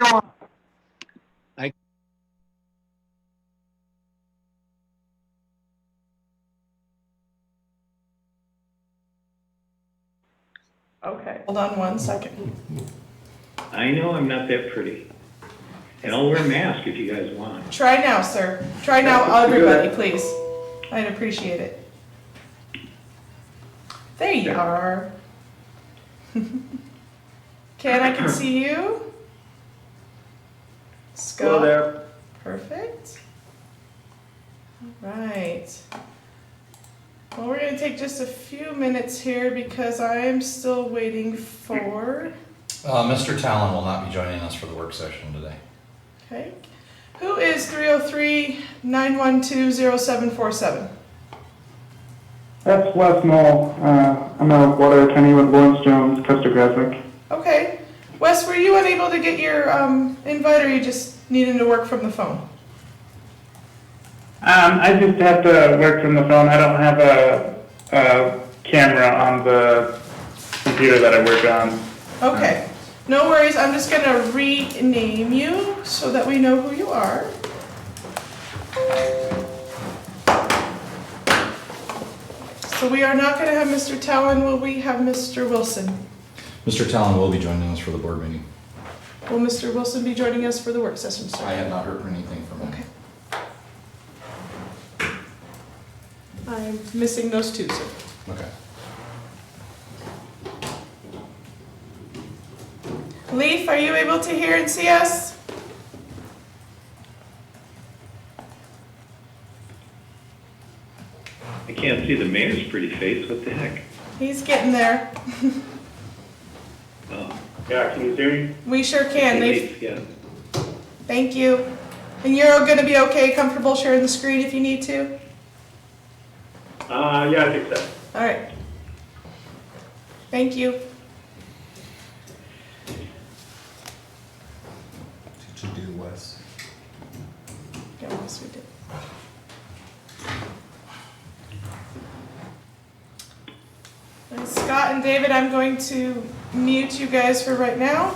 I Okay, hold on one second. I know I'm not that pretty. And I'll wear a mask if you guys want. Try now, sir. Try now, everybody, please. I'd appreciate it. There you are. Ken, I can see you. Scott. Hello there. Perfect. All right. Well, we're going to take just a few minutes here because I am still waiting for. Mr. Talon will not be joining us for the work session today. Okay. Who is 303-912-0747? That's Wes Knoll. I'm a water attorney with Lawrence Jones, Costa Graphic. Okay. Wes, were you unable to get your invite or you just needing to work from the phone? I just have to work from the phone. I don't have a camera on the computer that I work on. Okay. No worries. I'm just going to rename you so that we know who you are. So we are not going to have Mr. Talon. Will we have Mr. Wilson? Mr. Talon will be joining us for the board meeting. Will Mr. Wilson be joining us for the work session, sir? I have not heard anything from him. Okay. I'm missing those two, sir. Okay. Leaf, are you able to hear and see us? I can't see the mayor's pretty face. What the heck? He's getting there. Oh, Yeah, can you hear me? We sure can, Leaf. yeah. Thank you. And you're going to be okay, comfortable sharing the screen if you need to? Yeah, I think so. All right. Thank you. Did you do, Wes? Yeah, yes, we did. And Scott and David, I'm going to mute you guys for right now,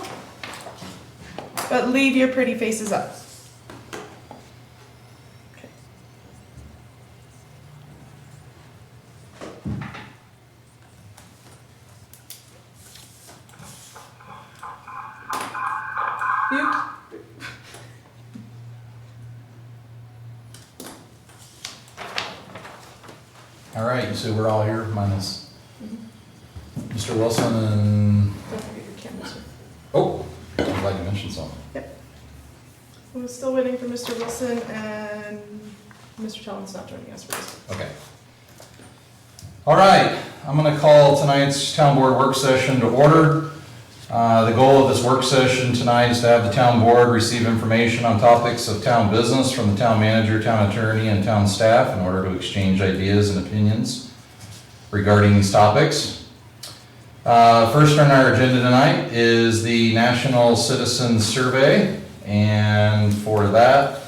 but leave your pretty faces up. Okay. You. All right, you said we're all here, minus Mr. Wilson and, Don't forget your camera, sir. oh, I'm glad you mentioned something. Yep. We're still waiting for Mr. Wilson and Mr. Talon's not joining us for this. Okay. All right, I'm going to call tonight's town board work session to order. The goal of this work session tonight is to have the town board receive information on topics of town business from the town manager, town attorney, and town staff in order to exchange ideas and opinions regarding these topics. First on our agenda tonight is the National Citizens Survey, and for that,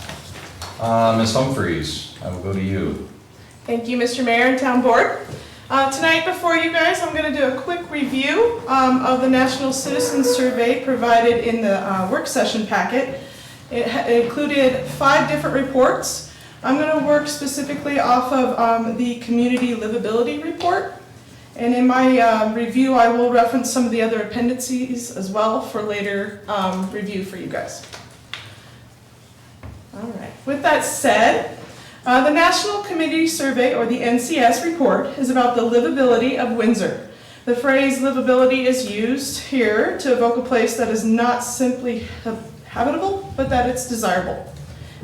Ms. Humphreys, I will go to you. Thank you, Mr. Mayor and Town Board. Tonight before you guys, I'm going to do a quick review of the National Citizens Survey provided in the work session packet. It included 5 different reports. I'm going to work specifically off of the Community Livability report. And in my review, I will reference some of the other appendices as well for later review for you guys. All right, with that said, the National Community Survey, or the NCS report, is about the livability of Windsor. The phrase livability is used here to evoke a place that is not simply habitable, but that it's desirable.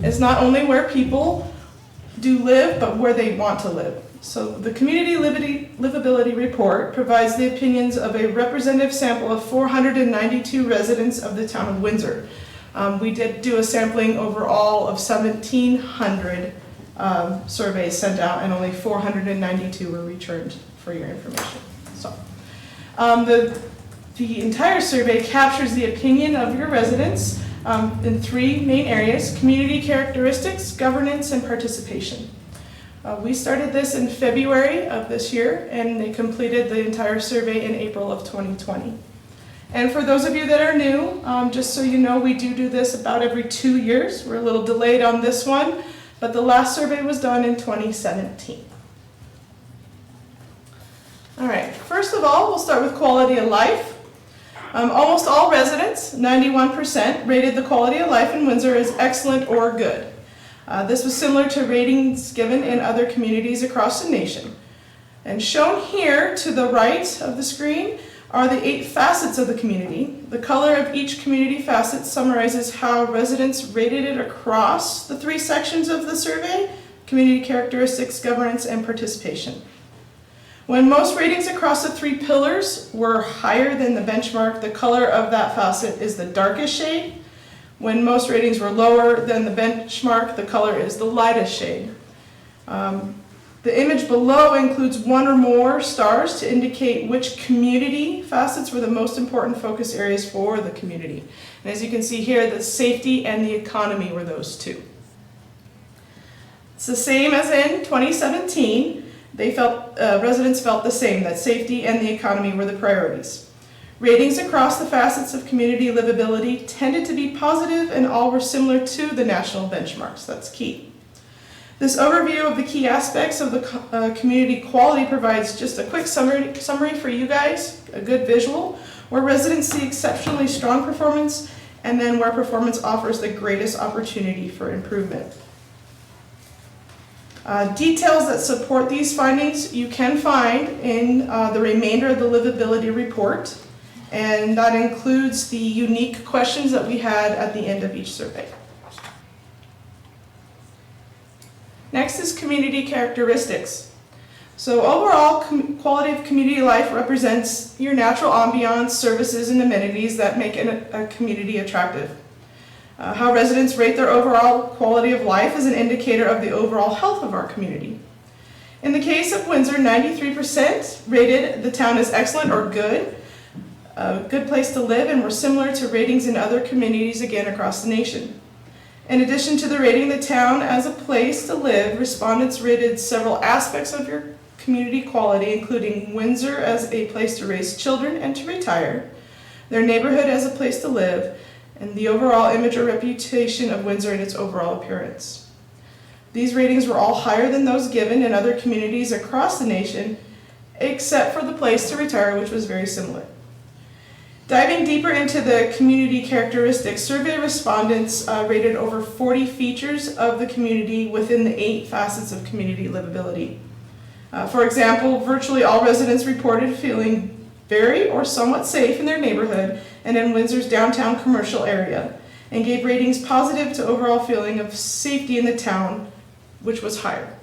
It's not only where people do live, but where they want to live. So the Community Livability report provides the opinions of a representative sample of 492 residents of the town of Windsor. We did do a sampling overall of 1,700 surveys sent out, and only 492 were returned for your information. So, the entire survey captures the opinion of your residents in 3 main areas: community characteristics, governance, and participation. We started this in February of this year, and they completed the entire survey in April of 2020. And for those of you that are new, just so you know, we do this about every 2 years. We're a little delayed on this one, but the last survey was done in 2017. All right, first of all, we'll start with quality of life. Almost all residents, 91%, rated the quality of life in Windsor as excellent or good. This was similar to ratings given in other communities across the nation. And shown here to the right of the screen are the 8 facets of the community. The color of each community facet summarizes how residents rated it across the 3 sections of the survey: community characteristics, governance, and participation. When most ratings across the 3 pillars were higher than the benchmark, the color of that facet is the darkest shade. When most ratings were lower than the benchmark, the color is the lightest shade. The image below includes 1 or more stars to indicate which community facets were the most important focus areas for the community. And as you can see here, the safety and the economy were those 2. It's the same as in 2017. Residents felt the same, that safety and the economy were the priorities. Ratings across the facets of community livability tended to be positive, and all were similar to the national benchmarks. That's key. This overview of the key aspects of the community quality provides just a quick summary for you guys, a good visual, where residents see exceptionally strong performance, and then where performance offers the greatest opportunity for improvement. Details that support these findings you can find in the remainder of the Livability report, and that includes the unique questions that we had at the end of each survey. Next is community characteristics. So overall, quality of community life represents your natural ambiance, services, and amenities that make a community attractive. How residents rate their overall quality of life is an indicator of the overall health of our community. In the case of Windsor, 93% rated the town as excellent or good, a good place to live, and were similar to ratings in other communities again across the nation. In addition to the rating the town as a place to live, respondents rated several aspects of your community quality, including Windsor as a place to raise children and to retire, their neighborhood as a place to live, and the overall image or reputation of Windsor and its overall appearance. These ratings were all higher than those given in other communities across the nation, except for the place to retire, which was very similar. Diving deeper into the community characteristics, survey respondents rated over 40 features of the community within the 8 facets of community livability. For example, virtually all residents reported feeling very or somewhat safe in their neighborhood and in Windsor's downtown commercial area, and gave ratings positive to overall feeling of safety in the town, which was higher.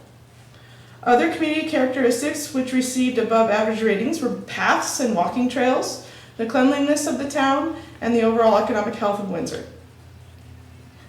Other community characteristics which received above average ratings were paths and walking trails, the cleanliness of the town, and the overall economic health of Windsor.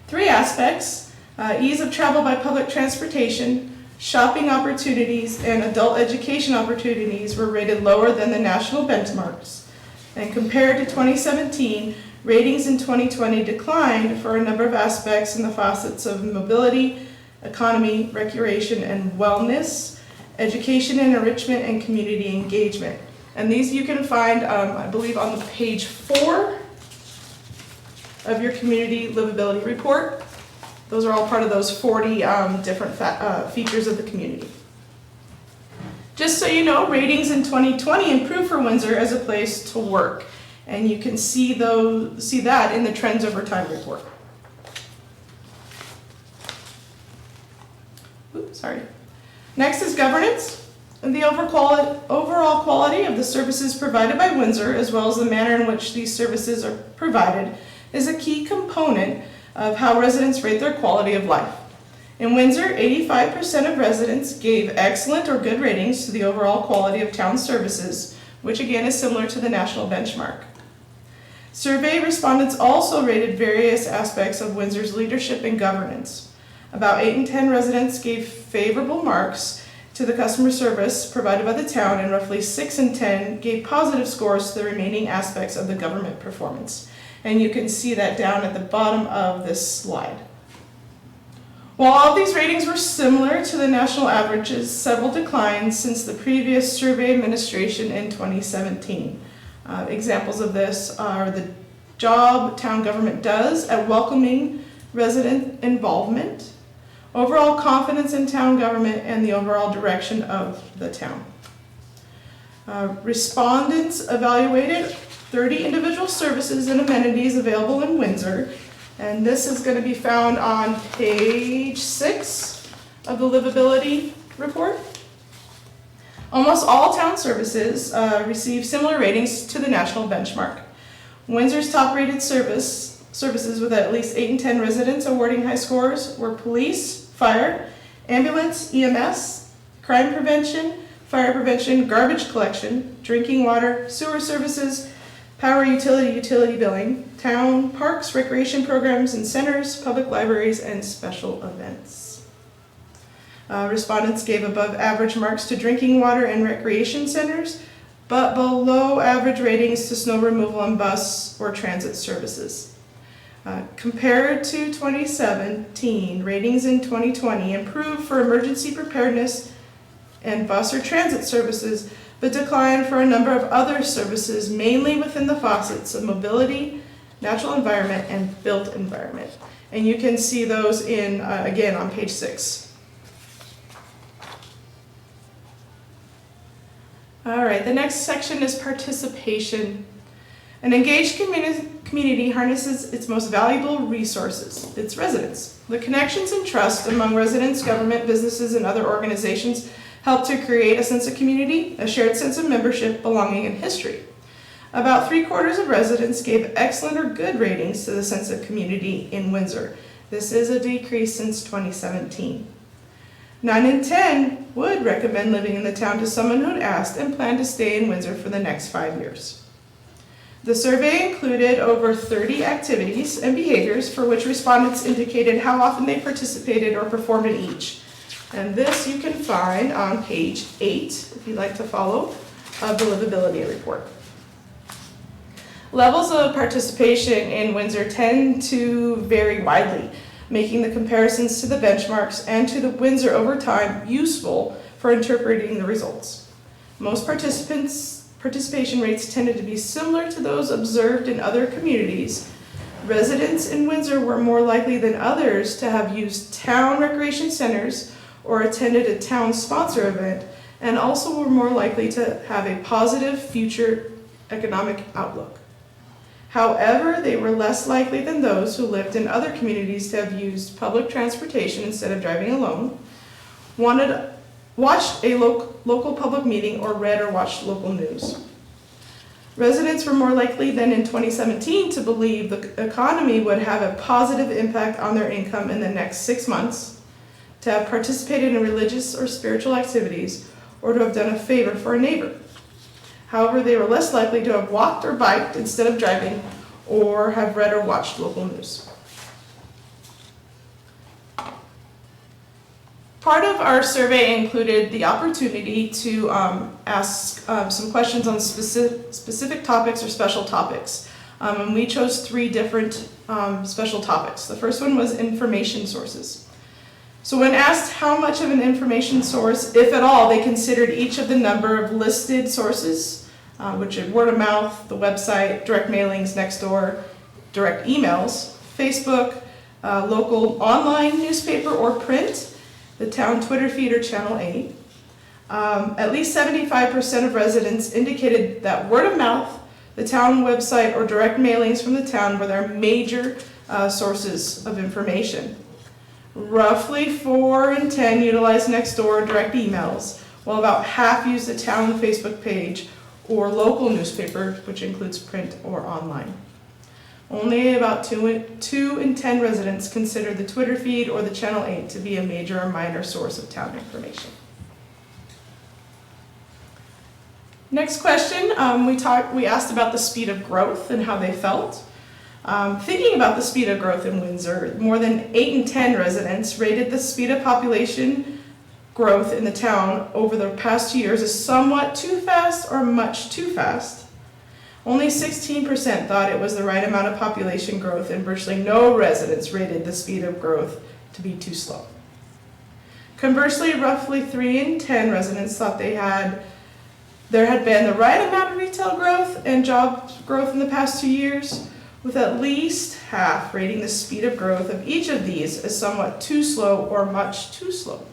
3 aspects, ease of travel by public transportation, shopping opportunities, and adult education opportunities were rated lower than the national benchmarks. And compared to 2017, ratings in 2020 declined for a number of aspects in the facets of mobility, economy, recreation, and wellness, education and enrichment, and community engagement. And these you can find, I believe, on the page 4 of your community livability report. Those are all part of those 40 different features of the community. Just so you know, ratings in 2020 improved for Windsor as a place to work. And you can see that in the Trends Over Time report. Oops, sorry. Next is governance. And the overall quality of the services provided by Windsor, as well as the manner in which these services are provided, is a key component of how residents rate their quality of life. In Windsor, 85% of residents gave excellent or good ratings to the overall quality of town services, which again is similar to the national benchmark. Survey respondents also rated various aspects of Windsor's leadership and governance. About 8 in 10 residents gave favorable marks to the customer service provided by the town, and roughly 6 in 10 gave positive scores to the remaining aspects of the government performance. And you can see that down at the bottom of this slide. While all of these ratings were similar to the national averages, several declined since the previous survey administration in 2017. Examples of this are the job town government does at welcoming resident involvement, overall confidence in town government, and the overall direction of the town. Respondents evaluated 30 individual services and amenities available in Windsor, and this is going to be found on page 6 of the Livability report. Almost all town services receive similar ratings to the national benchmark. Windsor's top-rated services with at least 8 in 10 residents awarding high scores were police, fire, ambulance, EMS, crime prevention, fire prevention, garbage collection, drinking water, sewer services, power utility billing, town parks, recreation programs and centers, public libraries, and special events. Respondents gave above average marks to drinking water and recreation centers, but below average ratings to snow removal and bus or transit services. Compared to 2017, ratings in 2020 improved for emergency preparedness and bus or transit services, but declined for a number of other services, mainly within the facets of mobility, natural environment, and built environment. And you can see those in, again, on page 6. All right, the next section is participation. An engaged community harnesses its most valuable resources, its residents. The connections and trust among residents, government, businesses, and other organizations help to create a sense of community, a shared sense of membership, belonging, and history. About 3/4 of residents gave excellent or good ratings to the sense of community in Windsor. This is a decrease since 2017. 9 in 10 would recommend living in the town to someone who'd asked and planned to stay in Windsor for the next 5 years. The survey included over 30 activities and behaviors for which respondents indicated how often they participated or performed in each. And this you can find on page 8, if you'd like to follow, of the Livability report. Levels of participation in Windsor tend to vary widely, making the comparisons to the benchmarks and to the Windsor over time useful for interpreting the results. Most participation rates tended to be similar to those observed in other communities. Residents in Windsor were more likely than others to have used town recreation centers or attended a town sponsor event, and also were more likely to have a positive future economic outlook. However, they were less likely than those who lived in other communities to have used public transportation instead of driving alone, watched a local public meeting, or read or watched local news. Residents were more likely than in 2017 to believe the economy would have a positive impact on their income in the next 6 months, to have participated in religious or spiritual activities, or to have done a favor for a neighbor. However, they were less likely to have walked or biked instead of driving, or have read or watched local news. Part of our survey included the opportunity to ask some questions on specific topics or special topics. And we chose 3 different special topics. The first one was information sources. So when asked how much of an information source, if at all, they considered each of the number of listed sources, which are word of mouth, the website, direct mailings, next door, direct emails, Facebook, local online newspaper or print, the town Twitter feed or Channel 8. At least 75% of residents indicated that word of mouth, the town website, or direct mailings from the town were their major sources of information. Roughly 4 in 10 utilized Nextdoor direct emails, while about half used the town Facebook page or local newspaper, which includes print or online. Only about 2 in 10 residents considered the Twitter feed or the Channel 8 to be a major or minor source of town information. Next question, we asked about the speed of growth and how they felt. Thinking about the speed of growth in Windsor, more than 8 in 10 residents rated the speed of population growth in the town over the past 2 years as somewhat too fast or much too fast. Only 16% thought it was the right amount of population growth, and virtually no residents rated the speed of growth to be too slow. Conversely, roughly 3 in 10 residents thought they had There had been the right amount of retail growth and job growth in the past 2 years, with at least half rating the speed of growth of each of these as somewhat too slow or much too slow.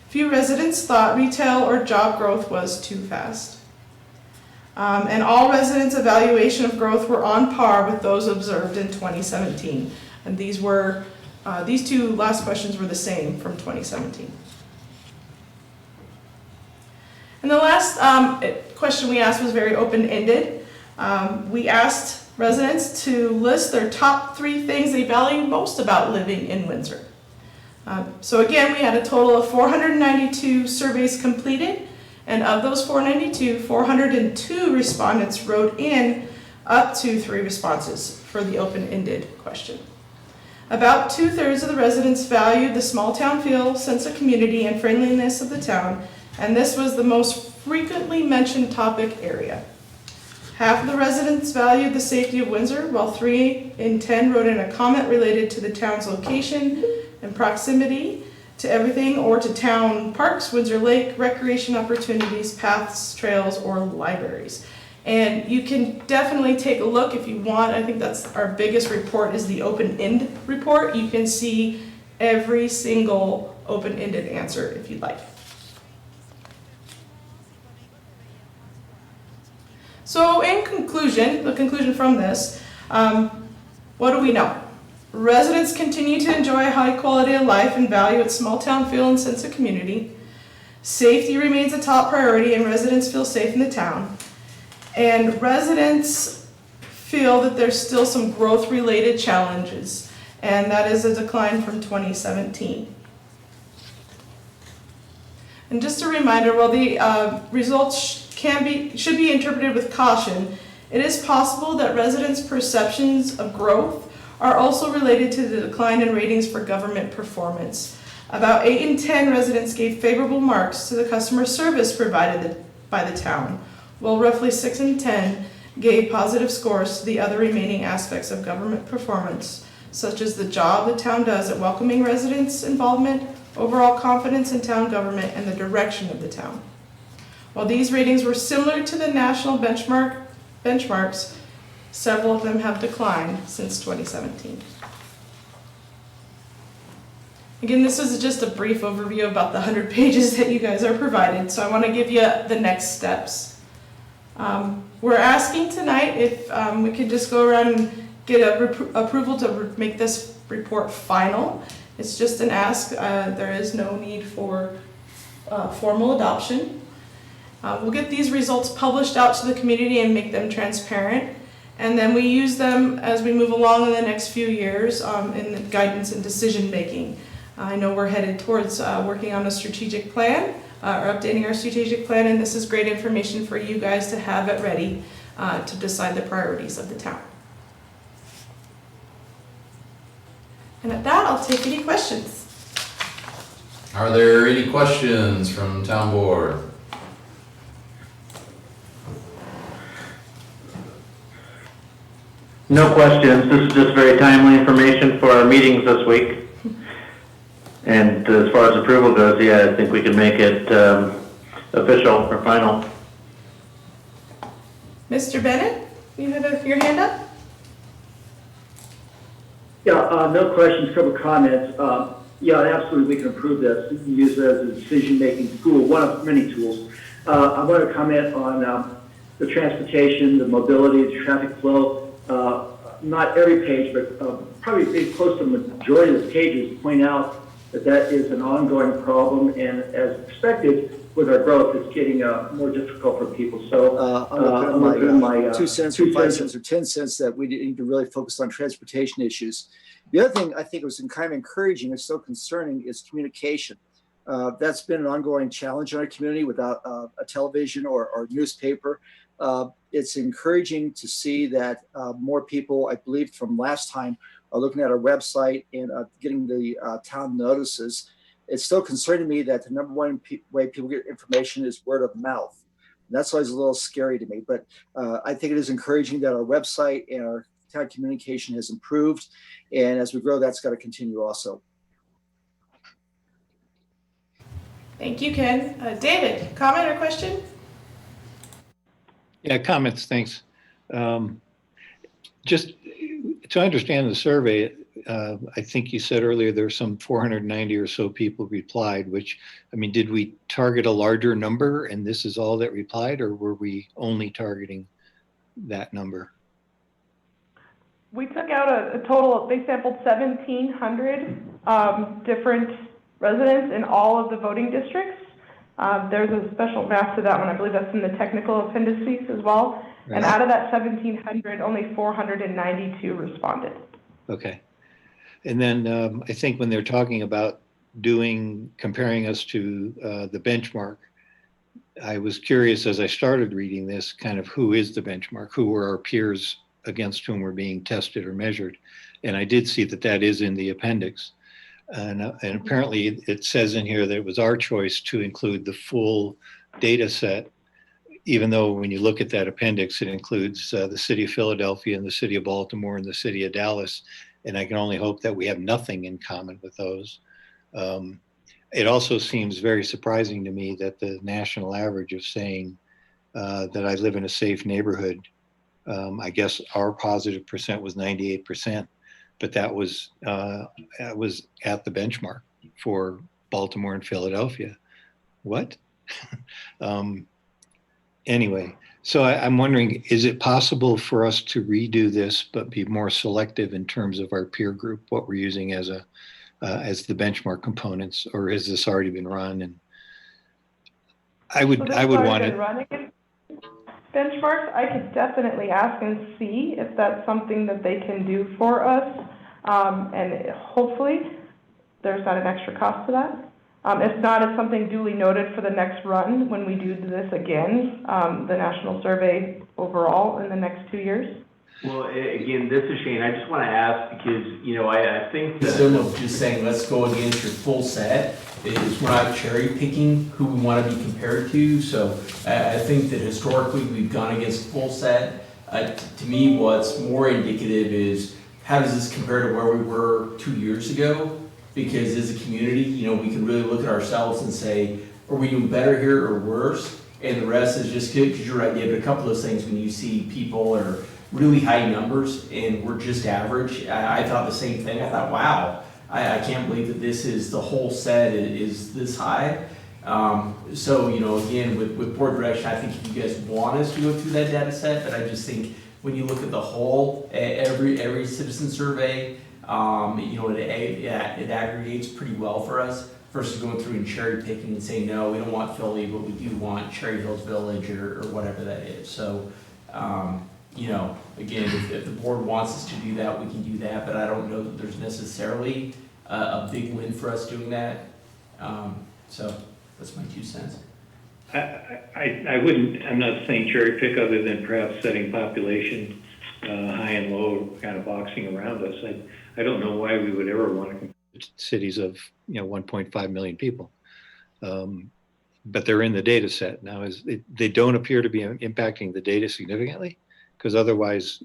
Few residents thought retail or job growth was too fast. And all residents' evaluation of growth were on par with those observed in 2017. And these two last questions were the same from 2017. And the last question we asked was very open-ended. We asked residents to list their top 3 things they value most about living in Windsor. So again, we had a total of 492 surveys completed, and of those 492, 402 respondents wrote in up to 3 responses for the open-ended question. About 2/3 of the residents valued the small town feel, sense of community, and friendliness of the town, and this was the most frequently mentioned topic area. Half of the residents valued the safety of Windsor, while 3 in 10 wrote in a comment related to the town's location and proximity to everything or to town parks, Windsor Lake, recreation opportunities, paths, trails, or libraries. And you can definitely take a look if you want. I think that's our biggest report is the open-end report. You can see every single open-ended answer if you'd like. So in conclusion, the conclusion from this, what do we know? Residents continue to enjoy a high quality of life and value its small town feel and sense of community. Safety remains a top priority and residents feel safe in the town. And residents feel that there's still some growth related challenges, and that is a decline from 2017. And just a reminder, while the results should be interpreted with caution, it is possible that residents' perceptions of growth are also related to the decline in ratings for government performance. About 8 in 10 residents gave favorable marks to the customer service provided by the town, while roughly 6 in 10 gave positive scores to the other remaining aspects of government performance, such as the job the town does at welcoming residents' involvement, overall confidence in town government, and the direction of the town. While these ratings were similar to the national benchmarks, several of them have declined since 2017. Again, this is just a brief overview about the 100 pages that you guys are provided, so I want to give you the next steps. We're asking tonight if we could just go around and get approval to make this report final. It's just an ask. There is no need for formal adoption. We'll get these results published out to the community and make them transparent. And then we use them as we move along in the next few years in the guidance and decision making. I know we're headed towards working on a strategic plan or updating our strategic plan, and this is great information for you guys to have it ready to decide the priorities of the town. And at that, I'll take any questions. Are there any questions from town board? No questions. This is just very timely information for our meetings this week. And as far as approval goes, yeah, I think we can make it official or final. Mr. Bennett, you had your hand up? Yeah, no questions, couple comments. Yeah, absolutely, we can approve this. You can use it as a decision-making tool, one of many tools. I want to comment on the transportation, the mobility, the traffic flow. Not every page, but probably close to the majority of the pages point out that is an ongoing problem, and as expected, with our growth, it's getting more difficult for people. So I'm going to put in my 2 cents or 5 cents or 10 cents that we need to really focus on transportation issues. The other thing I think was kind of encouraging and so concerning is communication. That's been an ongoing challenge in our community without a television or newspaper. It's encouraging to see that more people, I believe from last time, are looking at our website and getting the town notices. It's still concerning me that the number one way people get information is word of mouth. And that's always a little scary to me, but I think it is encouraging that our website and our town communication has improved. And as we grow, that's got to continue also. Thank you, Ken. David, comment or question? Yeah, comments, thanks. Just to understand the survey, I think you said earlier there were some 490 or so people replied, which, I mean, did we target a larger number and this is all that replied, or were we only targeting that number? We took out a total, they sampled 1,700 different residents in all of the voting districts. There's a special map to that one. I believe that's in the technical appendices as well. Right. And out of that 1,700, only 492 responded. Okay. And then I think when they're talking about comparing us to the benchmark, I was curious as I started reading this, kind of who is the benchmark? Who were our peers against whom we're being tested or measured? And I did see that that is in the appendix. And apparently it says in here that it was our choice to include the full data set, even though when you look at that appendix, it includes the city of Philadelphia and the city of Baltimore and the city of Dallas. And I can only hope that we have nothing in common with those. It also seems very surprising to me that the national average of saying that I live in a safe neighborhood, I guess our positive percent was 98%, but that was at the benchmark for Baltimore and Philadelphia. What? Anyway, so I'm wondering, is it possible for us to redo this, but be more selective in terms of our peer group, what we're using as the benchmark components, or has this already been run? And I would want it. Benchmarks, I could definitely ask and see if that's something that they can do for us, and hopefully there's not an extra cost to that. If not, it's something duly noted for the next run when we do this again, the national survey overall in the next 2 years. Well, again, this is Shane. I just want to ask because, you know, I think that... Instead of just saying, let's go against your full set, is we're not cherry picking who we want to be compared to. So I think that historically we've gone against full set. To me, what's more indicative is how does this compare to where we were 2 years ago? Because as a community, you know, we can really look at ourselves and say, are we doing better here or worse? And the rest is just good, because you're right, David, a couple of those things when you see people are really high numbers and we're just average. I thought the same thing. I thought, wow, I can't believe that this is the whole set is this high. So, you know, again, with board direction, I think if you guys want us to go through that data set, but I just think when you look at the whole, every citizen survey, you know, it aggregates pretty well for us versus going through and cherry picking and saying, no, we don't want Philly, but we do want Cherry Hills Village or whatever that is. So, you know, again, if the board wants us to do that, we can do that, but I don't know that there's necessarily a big win for us doing that. So that's my 2 cents. I'm not saying cherry pick other than perhaps setting population high and low kind of boxing around us. I don't know why we would ever want to compare cities of, you know, 1.5 million people. But they're in the data set. Now, they don't appear to be impacting the data significantly, because otherwise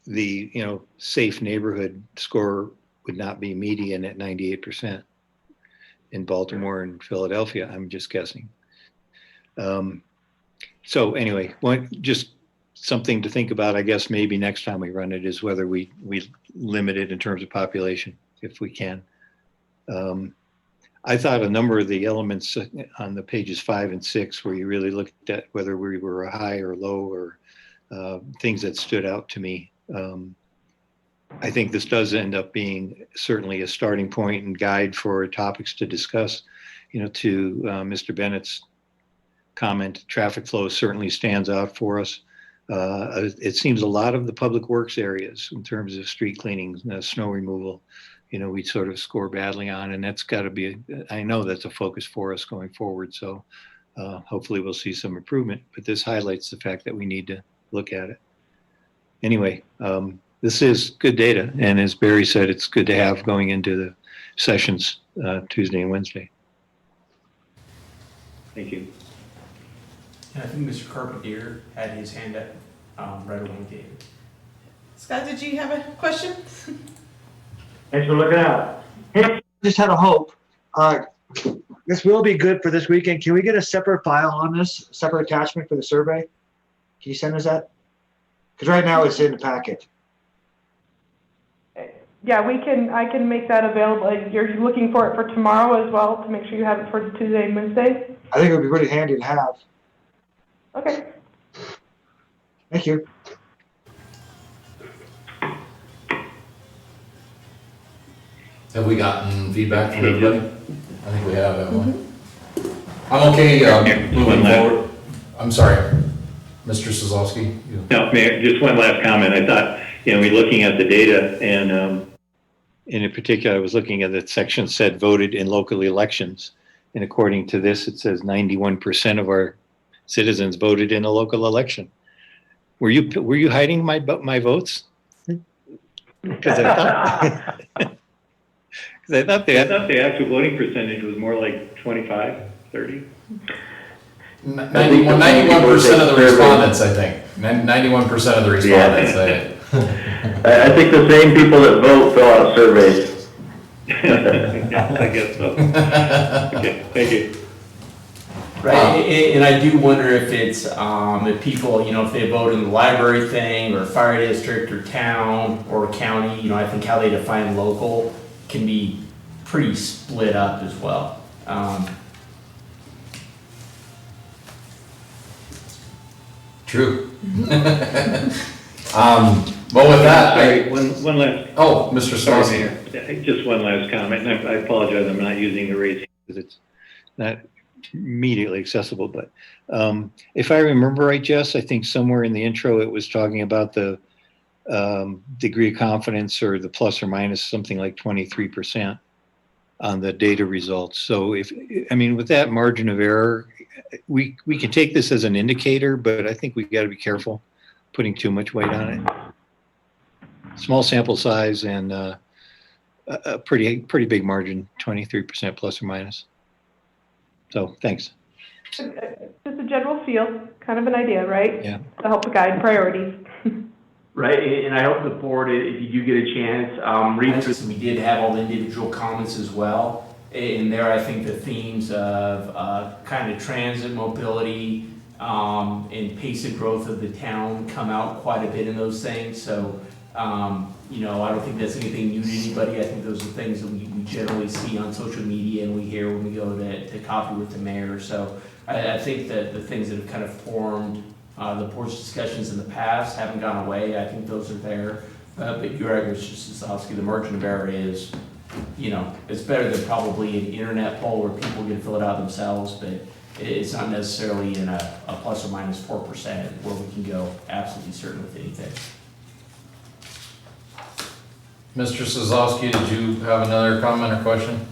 the, you know, safe neighborhood score would not be median at 98% in Baltimore and Philadelphia. I'm just guessing. So anyway, just something to think about, I guess, maybe next time we run it, is whether we limit it in terms of population, if we can. I thought a number of the elements on the pages 5 and 6, where you really looked at whether we were high or low, or things that stood out to me. I think this does end up being certainly a starting point and guide for topics to discuss. You know, to Mr. Bennett's comment, traffic flow certainly stands out for us. It seems a lot of the public works areas, in terms of street cleaning, snow removal, you know, we sort of score badly on, and that's got to be, I know that's a focus for us going forward. So hopefully we'll see some improvement, but this highlights the fact that we need to look at it. Anyway, this is good data, and as Barry said, it's good to have going into the sessions Tuesday and Wednesday. Thank you. And I think Mr. Carpentier had his hand up right away, David. Scott, did you have a question? Thanks for looking out. Hey, just had a hope. This will be good for this weekend. Can we get a separate file on this, separate attachment for the survey? Can you send us that? Because right now it's in the packet. Yeah, I can make that available. You're looking for it for tomorrow as well, to make sure you have it for Tuesday and Wednesday? I think it would be really handy to have. Okay. Thank you. Have we gotten feedback from everybody? I think we have, haven't we? I'm okay moving forward. I'm sorry, Mr. Sazowski. No, Mayor, just one last comment. I thought, we're looking at the data and in particular, I was looking at the section that said voted in local elections. And according to this, it says 91% of our citizens voted in a local election. Were you hiding my votes? Because I thought the actual voting percentage was more like 25, 30. 91% of the respondents, I think. 91% of the respondents. Yeah. I think the same people that vote fill out surveys. I guess so. Okay, thank you. Right, and I do wonder if it's, if people, if they vote in the library thing, or fire district, or town, or county, I think how they define local can be pretty split up as well. True. Well, with that, Sorry, one last. Oh, Mr. Sorry, Sazowski. Mayor. Just one last comment, and I apologize, I'm not using the raising because it's not immediately accessible, but if I remember right, Jess, I think somewhere in the intro it was talking about the degree of confidence or the plus or minus something like 23% on the data results. So with that margin of error, we can take this as an indicator, but I think we've got to be careful putting too much weight on it. Small sample size and a pretty big margin, 23% plus or minus. So thanks. Just a general feel, kind of an idea, right? Yeah. To help guide priorities. Right, and I hope the board, if you do get a chance, read through. We did have all the individual comments as well. And there, I think the themes of kind of transit mobility and pace of growth of the town come out quite a bit in those things. So, I don't think that's anything new to anybody. I think those are things that we generally see on social media and we hear when we go to coffee with the mayor. So I think that the things that have kind of formed the board's discussions in the past haven't gone away. I think those are there. But you're right, Mr. Sosowski, the margin of error is, it's better than probably an internet poll where people can fill it out themselves, but it's not necessarily in a plus or minus 4% where we can go absolutely certain with anything. Mr. Sazowski, did you have another comment or question?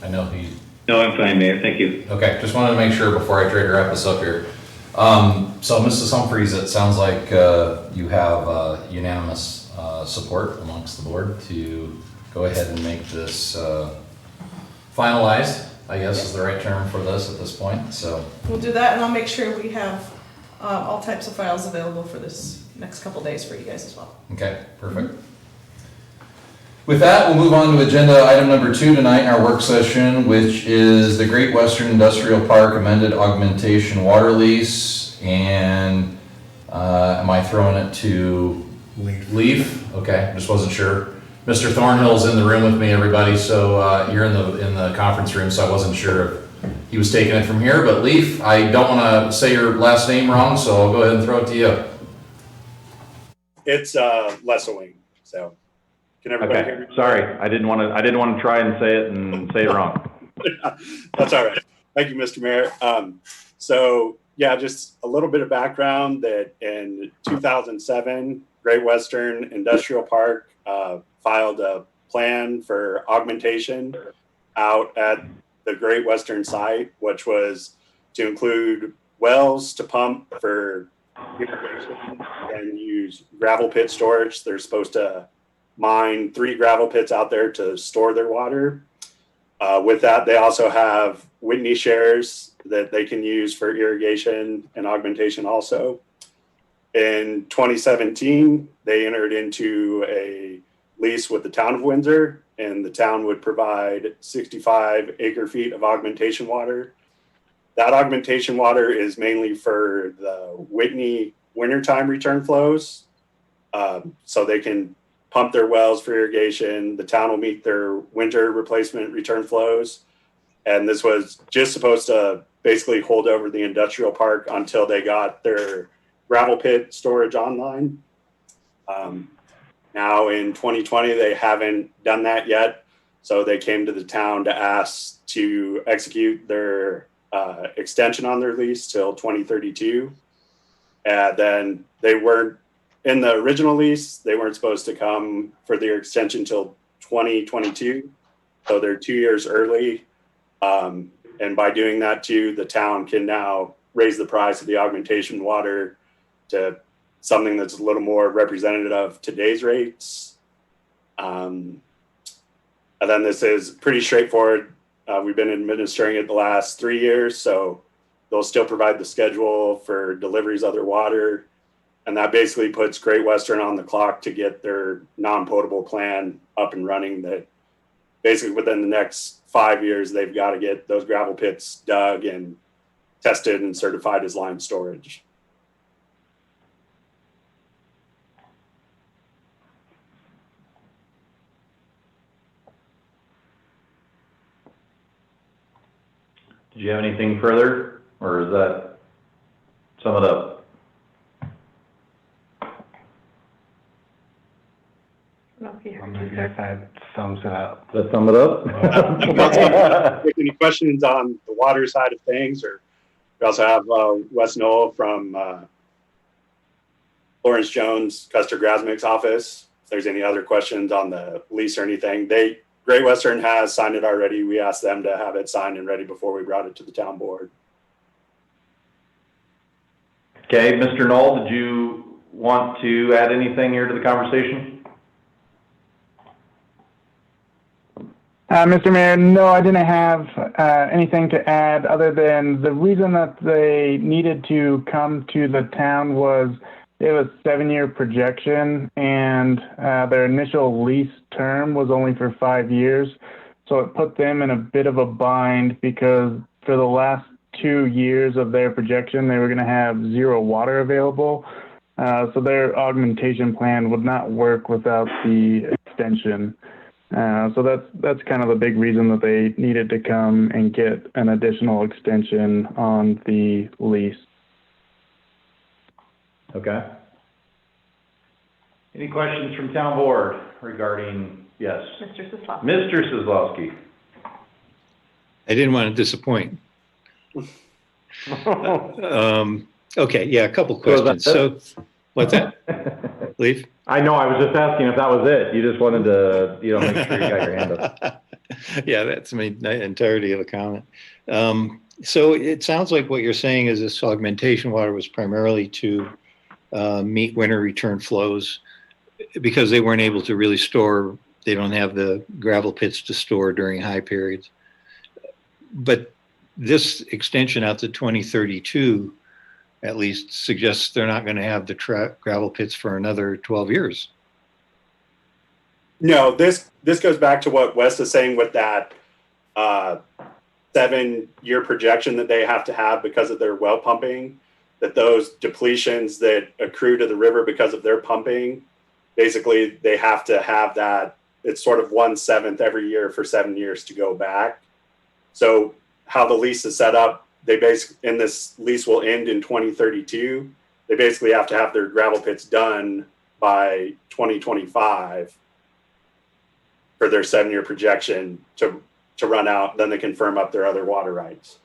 I know he... No, I'm fine, Mayor. Thank you. Okay, just wanted to make sure before I try to wrap this up here. So, Mrs. Humphreys, it sounds like you have unanimous support amongst the board to go ahead and make this finalized, I guess is the right term for this at this point. So We'll do that, and I'll make sure we have all types of files available for this next couple days for you guys as well. Okay, perfect. With that, we'll move on to agenda item number 2 tonight in our work session, which is the Great Western Industrial Park amended augmentation water lease. And am I throwing it to Leaf? Okay, just wasn't sure. Mr. Thornhill's in the room with me, everybody. So you're in the conference room, so I wasn't sure if he was taking it from here. But Leaf, I don't want to say your last name wrong, so I'll go ahead and throw it to you. It's Lesowing. So can everybody hear me? Sorry, I didn't want to try and say it wrong. That's all right. Thank you, Mr. Mayor. So yeah, just a little bit of background that in 2007, Great Western Industrial Park filed a plan for augmentation out at the Great Western site, which was to include wells to pump for irrigation and use gravel pit storage. They're supposed to mine 3 gravel pits out there to store their water. With that, they also have Whitney shares that they can use for irrigation and augmentation also. In 2017, they entered into a lease with the town of Windsor, and the town would provide 65 acre feet of augmentation water. That augmentation water is mainly for the Whitney wintertime return flows. So they can pump their wells for irrigation. The town will meet their winter replacement return flows. And this was just supposed to basically hold over the industrial park until they got their gravel pit storage online. Now in 2020, they haven't done that yet. So they came to the town to ask to execute their extension on their lease till 2032. And then they weren't, in the original lease, they weren't supposed to come for their extension till 2022. So they're 2 years early. And by doing that too, the town can now raise the price of the augmentation water to something that's a little more representative of today's rates. And then this is pretty straightforward. We've been administering it the last 3 years, so they'll still provide the schedule for deliveries of their water. And that basically puts Great Western on the clock to get their non-potable plan up and running. That basically within the next 5 years, they've got to get those gravel pits dug and tested and certified as lime storage. Did you have anything further, or is that sum it up? That sums it up. Does that sum it up? If any questions on the water side of things, or we also have Wes Noel from Lawrence Jones, Custer Grasmick's office. If there's any other questions on the lease or anything, Great Western has signed it already. We asked them to have it signed and ready before we brought it to the town board. Okay, Mr. Knoll, did you want to add anything here to the conversation? Mr. Mayor, no, I didn't have anything to add other than the reason that they needed to come to the town was it was a 7-year projection, and their initial lease term was only for 5 years. So it put them in a bit of a bind because for the last 2 years of their projection, they were going to have zero water available. So their augmentation plan would not work without the extension. So that's kind of the big reason that they needed to come and get an additional extension on the lease. Okay. Any questions from town board regarding, yes? Mr. Sislowski. Mr. Sislowski. I didn't want to disappoint. Okay, yeah, a couple questions. So, what's that? Leave? I know, I was just asking if that was it. You just wanted to, make sure you got your hand up. Yeah, that's the entirety of the comment. So it sounds like what you're saying is this augmentation water was primarily to meet winter return flows because they weren't able to really store, they don't have the gravel pits to store during high periods. But this extension out to 2032 at least suggests they're not going to have the gravel pits for another 12 years. No, this goes back to what Wes is saying with that 7-year projection that they have to have because of their well pumping, that those depletions that accrue to the river because of their pumping, basically they have to have that. It's sort of 1/7 every year for 7 years to go back. So how the lease is set up, and this lease will end in 2032. They basically have to have their gravel pits done by 2025 for their 7-year projection to run out. Then they can firm up their other water rights.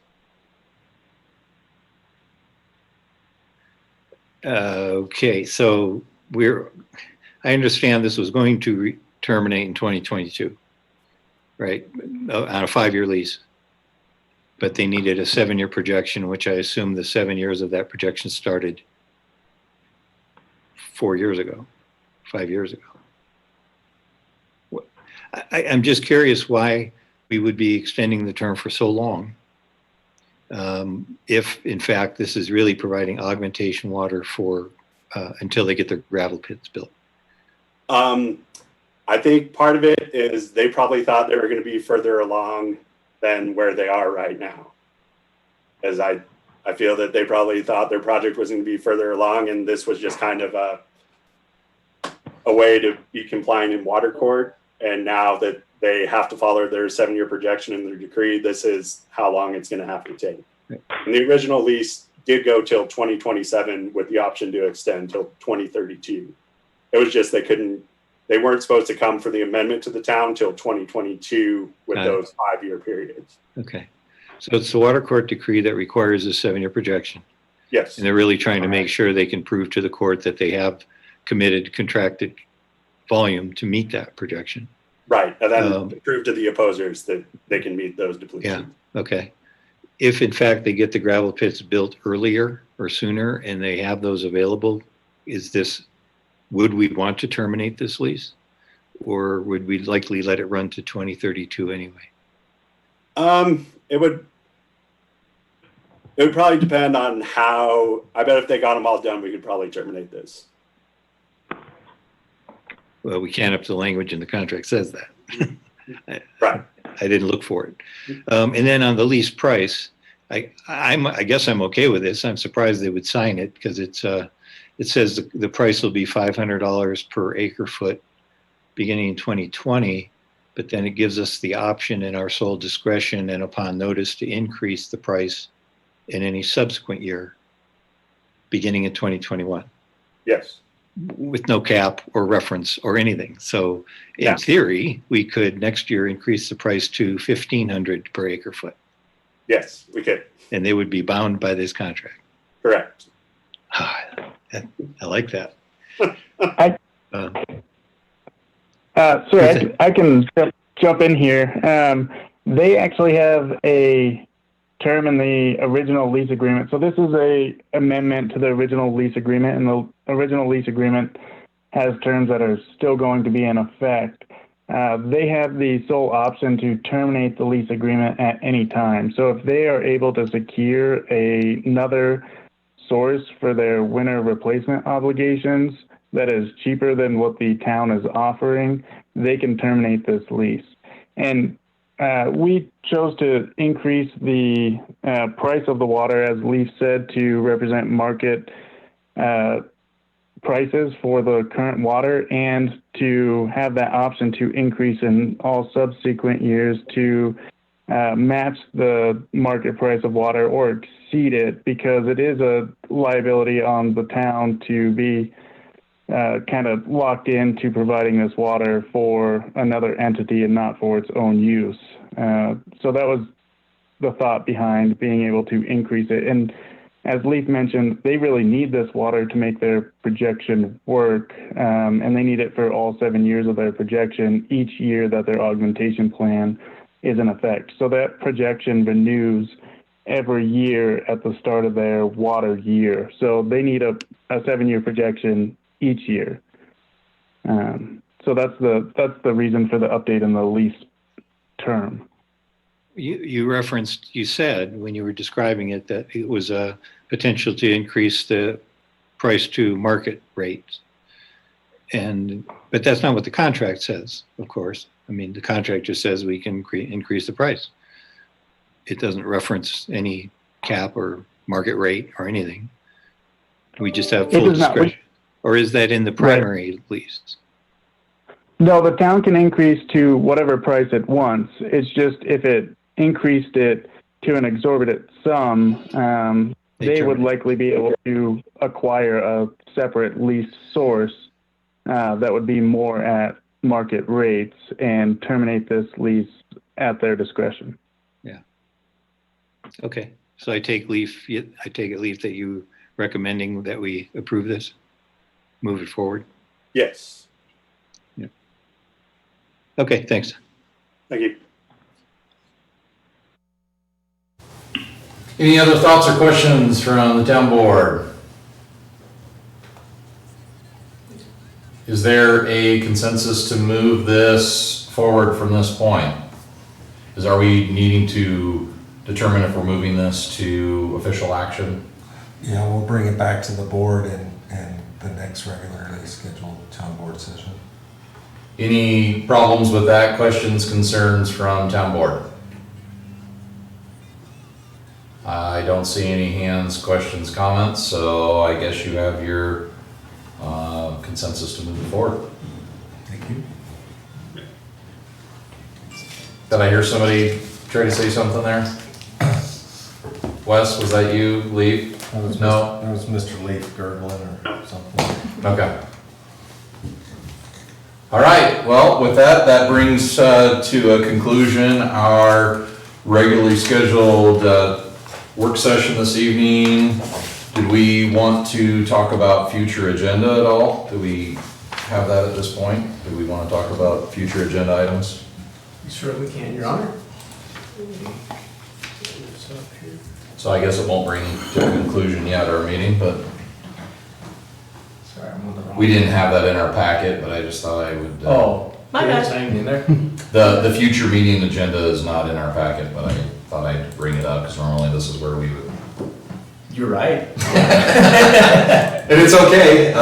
Okay, so I understand this was going to terminate in 2022, right? On a 5-year lease. But they needed a 7-year projection, which I assume the 7 years of that projection started 4 years ago, 5 years ago. I'm just curious why we would be extending the term for so long. If in fact this is really providing augmentation water for until they get their gravel pits built. I think part of it is they probably thought they were going to be further along than where they are right now. As I feel that they probably thought their project was going to be further along, and this was just kind of a way to be compliant in water court. And now that they have to follow their 7-year projection in their decree, this is how long it's going to have to take. And the original lease did go till 2027 with the option to extend till 2032. It was just they weren't supposed to come for the amendment to the town till 2022 with those 5-year periods. Okay. So it's the water court decree that requires a 7-year projection. Yes. And they're really trying to make sure they can prove to the court that they have committed contracted volume to meet that projection. Right. And then prove to the opposers that they can meet those depletions. Yeah. Okay. If in fact they get the gravel pits built earlier or sooner and they have those available, would we want to terminate this lease, or would we likely let it run to 2032 anyway? It would probably depend on how. I bet if they got them all done, we could probably terminate this. Well, we can't, up to the language in the contract says that. Right. I didn't look for it. And then on the lease price, I guess I'm okay with this. I'm surprised they would sign it, because it says the price will be $500 per acre foot beginning in 2020, but then it gives us the option in our sole discretion and upon notice to increase the price in any subsequent year beginning in 2021. Yes. With no cap or reference or anything. So in theory, we could next year increase the price to $1,500 per acre foot. Yes, we could. And they would be bound by this contract. Correct. I like that. Sorry, I can jump in here. They actually have a term in the original lease agreement. So this is a amendment to the original lease agreement, and the original lease agreement has terms that are still going to be in effect. They have the sole option to terminate the lease agreement at any time. So if they are able to secure another source for their winter replacement obligations that is cheaper than what the town is offering, they can terminate this lease. And we chose to increase the price of the water, as Lease said, to represent market prices for the current water, and to have that option to increase in all subsequent years to match the market price of water or exceed it, because it is a liability on the town to be kind of locked into providing this water for another entity and not for its own use. So that was the thought behind being able to increase it. And as Leaf mentioned, they really need this water to make their projection work, and they need it for all 7 years of their projection each year that their augmentation plan is in effect. So that projection renews every year at the start of their water year. So they need a 7-year projection each year. So that's the reason for the update in the lease term. You said when you were describing it that it was a potential to increase the price to market rates. But that's not what the contract says, of course. I mean, the contract just says we can increase the price. It doesn't reference any cap or market rate or anything. We just have full discretion. Or is that in the primary lease? No, the town can increase to whatever price it wants. It's just if it increased it to an exorbitant sum, they would likely be able to acquire a separate lease source that would be more at market rates and terminate this lease at their discretion. Yeah. Okay. So I take it, Leaf, that you recommending that we approve this, move it forward? Yes. Yeah. Okay, thanks. Thank you. Any other thoughts or questions from the town board? Is there a consensus to move this forward from this point? Are we needing to determine if we're moving this to official action? Yeah, we'll bring it back to the board and the next regularly scheduled town board session. Any problems with that? Questions, concerns from town board? I don't see any hands, questions, comments, so I guess you have your consensus to move forward. Thank you. Did I hear somebody try to say something there? Wes, was that you? Lee? No? That was Mr. Leaf gurgling or something. Okay. All right, well, with that, that brings to a conclusion our regularly scheduled work session this evening. Did we want to talk about future agenda at all? Do we have that at this point? Do we want to talk about future agenda items? You certainly can, Your Honor. So I guess it won't bring to a conclusion yet our meeting, but Sorry, I'm on the wrong. we didn't have that in our packet, but I just thought I would. My yeah, bad. it's hanging in there. The future meeting agenda is not in our packet, but I thought I'd bring it up because normally this is where we would. You're right. And it's okay.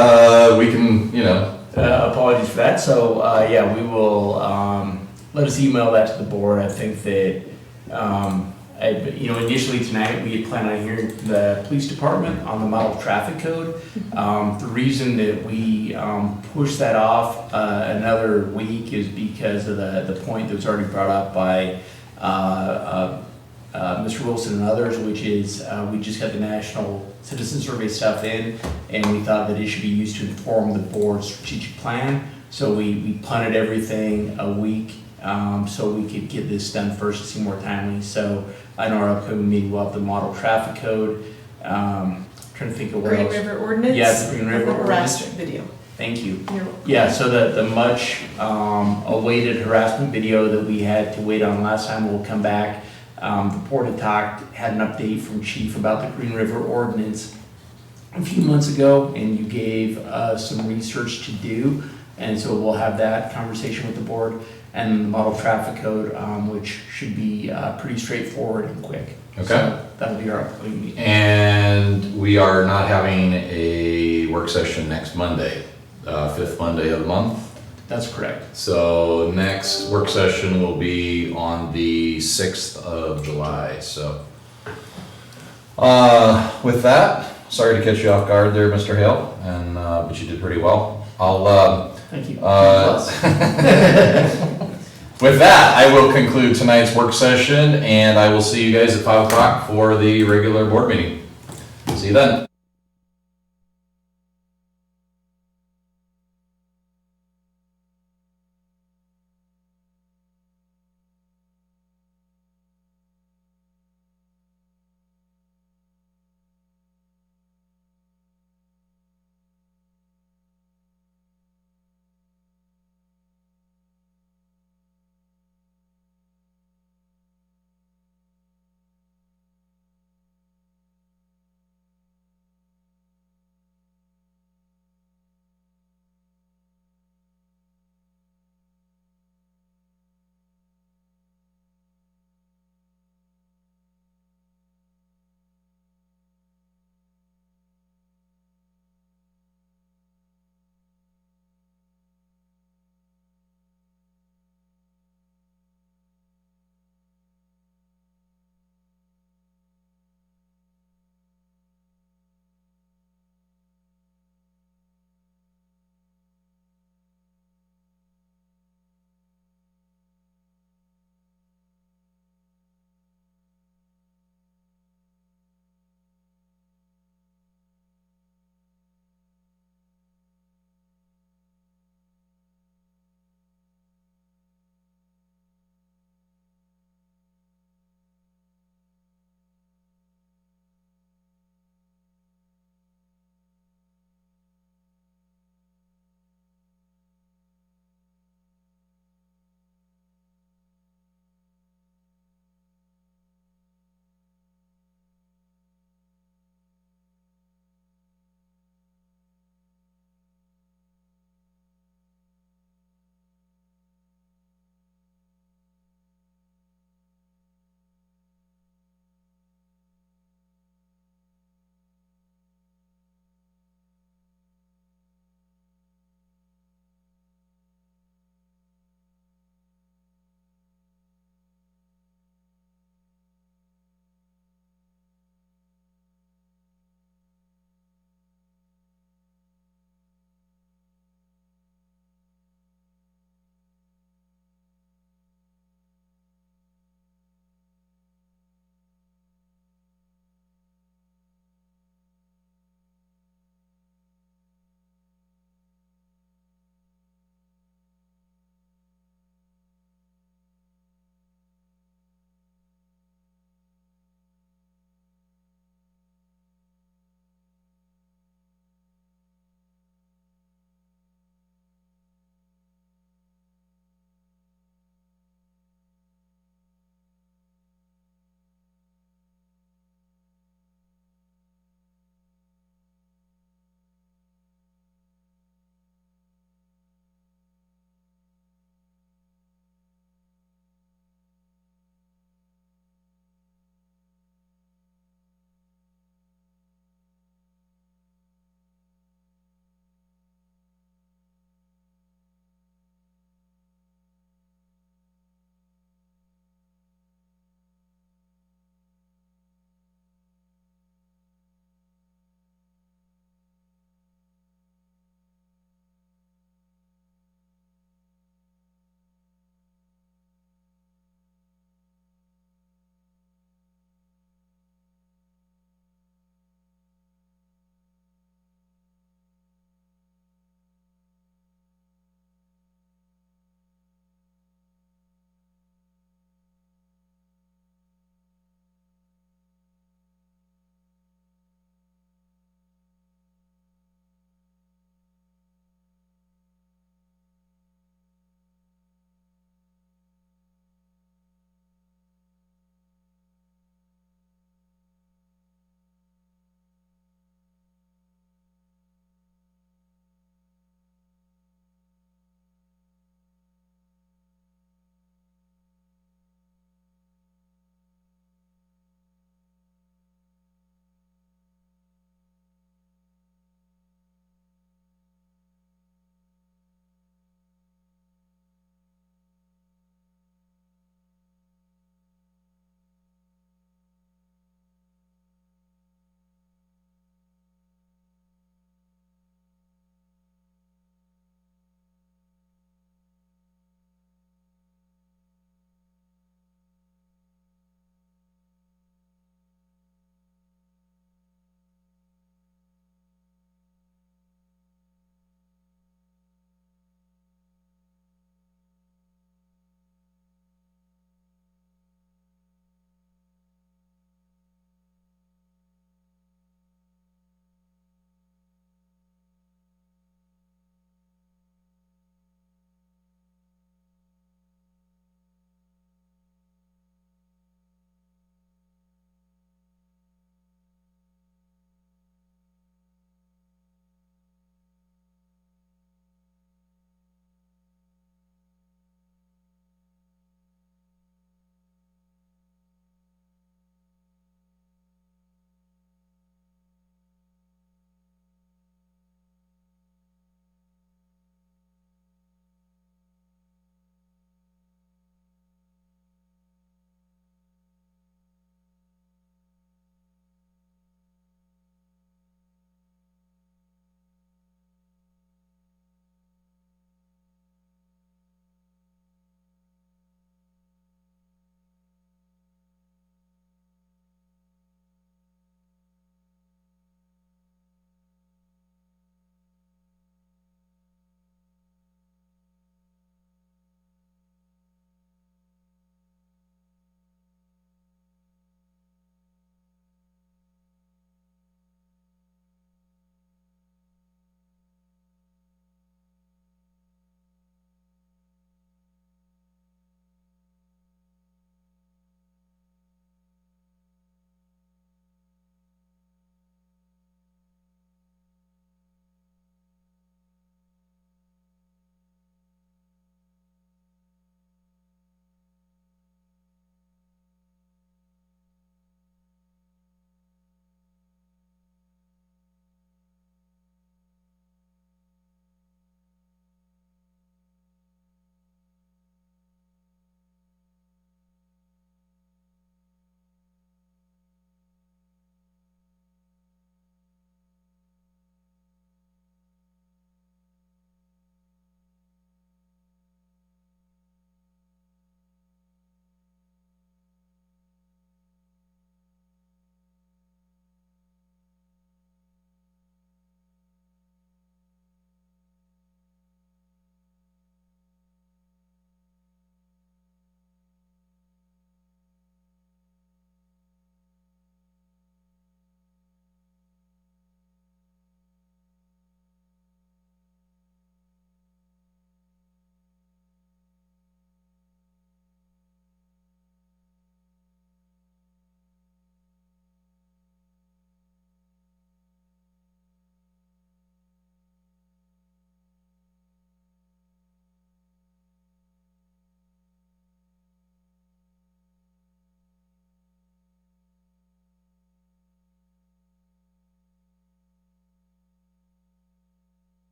We can, Apologies for that. So, yeah, we will, let us email that to the board. I think that, initially tonight, we had planned on hearing the police department on the model traffic code. The reason that we pushed that off another week is because of the point that was already brought up by Mr. Wilson and others, which is we just got the national citizen survey stuff in, and we thought that it should be used to inform the board's strategic plan. So we punted everything a week so we could get this done first and see more timely. So in our upcoming meeting, we'll have the model traffic code. Trying to think of what Green else. River ordinance. Yeah, the Green River and the ordinance. harassment video. Thank you. You're welcome. Yeah, so the much awaited harassment video that we had to wait on last time will come back. The board had an update from Chief about the Green River ordinance a few months ago, and you gave some research to do, and so we'll have that conversation with the board, and the model traffic code, which should be pretty straightforward and quick. Okay. So that'll be our upcoming meeting. And we are not having a work session next Monday, 5th Monday of the month. That's correct. So next work session will be on the 6th of July. So with that, sorry to catch you off guard there, Mr. Hale, but you did pretty well. Thank you. With that, I will conclude tonight's work session, and I will see you guys at 5 o'clock for the regular board meeting. See you then.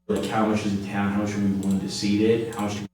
like how much is the town, how much are we willing to cede it, how much do